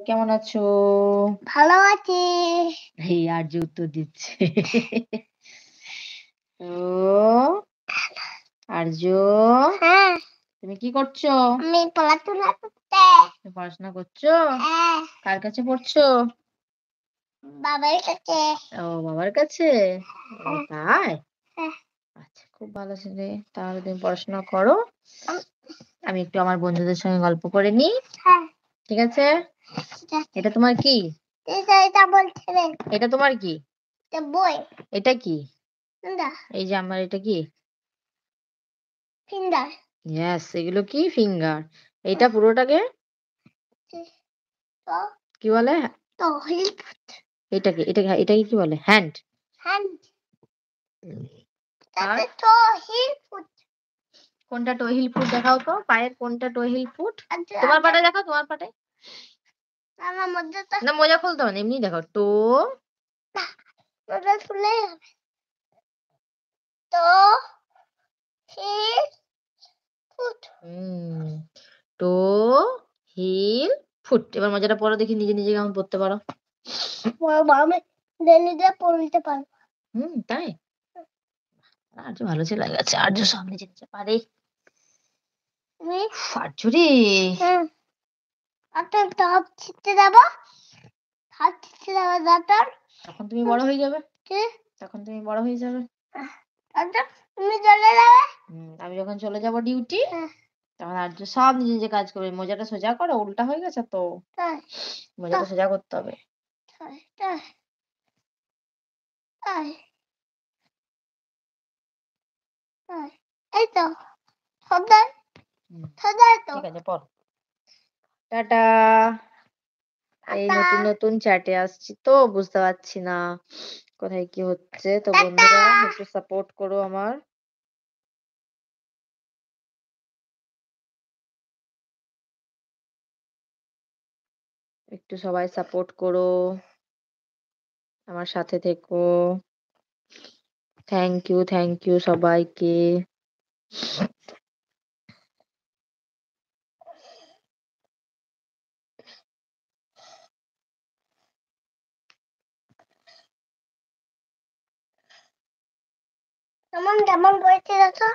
কেমন আছো? ভালো আছি। এই আর্য উত্তর দিচ্ছে। তো আর্য, হ্যাঁ, তুমি কি করছো? আমি পড়াশোনা করতে। তুমি পড়াশোনা করছো? হ্যাঁ, কার কাছে পড়ছো? বাবার কাছে। ও বাবার কাছে? ও হ্যাঁ, তাই? হ্যাঁ, আচ্ছা, খুব ভালো ছেলে। তাহলে তুমি পড়াশোনা করো। আম- আমি একটু আমার বন্ধুদের সঙ্গে গল্প করে নিই। হ্যাঁ, ঠিক আছে? ঠিক আছে। এটা তোমার কি? এটা বলছে রে, এটা তোমার কি? এটা বই। এটা কি? ফিঙ্গার, এই যে আমার এটা কি? ফিঙ্গার। ইয়েস, এগুলো কি? ফিঙ্গার। এটা পুরোটাকে তো কি বলে? তো হেল্প এটাকে এটাকে কি বলে? হ্যান্ড। হ্যান্ড। আর তাতে তো হেল্প। কোনটা টো হিল ফুট দেখাও তো? পায়ের কোনটা টো হিল ফুট? আচ্ছা, তোমার পাটা দেখাও, তোমার পাটে। আমার মধ্যে তো না, মোজা খুলতে হবে না, এমনি দেখাও। টো ওটা খুলে যাবে। তো হেল্প ফুট। টো হিল ফুট। এবার মজাটা পড়ো দেখি, নিজে নিজে কেমন পড়তে পারো। আমি নিজে পড়তে পারবো। তাই? আর্য ভালো ছেলে গেছে। আর্য সব নিজে নিজে পারে। তুমি আর্য রে, একটা টপ ছিটতে যাবো। হাত ছিটতে যাবো দাঁতার। তখন তুমি বড় হয়ে যাবে। কি? তখন তুমি বড় হয়ে যাবে। আচ্ছা, তুমি চলে যাবে। আমি যখন চলে যাব ডিউটি, তখন আর্য সব নিজে নিজে কাজ করবে। মোজাটা সোজা করো, উল্টা হয়ে গেছে তো। তাই মোজাটা সোজা করতে হবে। তাই তাই তাই তাই। এই তো সদাই সদাই তো। ঠিক আছে, পড়ো। টাটা। এই টাটা নতুন নতুন চ্যাটে আসছি তো বুঝতে পারছি না কোথায় কি হচ্ছে। তো টাটা। বন্ধুরা, একটু সাপোর্ট করো আমার। একটু সবাই সাপোর্ট করো, আমার সাথে থেকো। থ্যাংক ইউ সবাইকে। কেমন কেমন বলছে দেখো।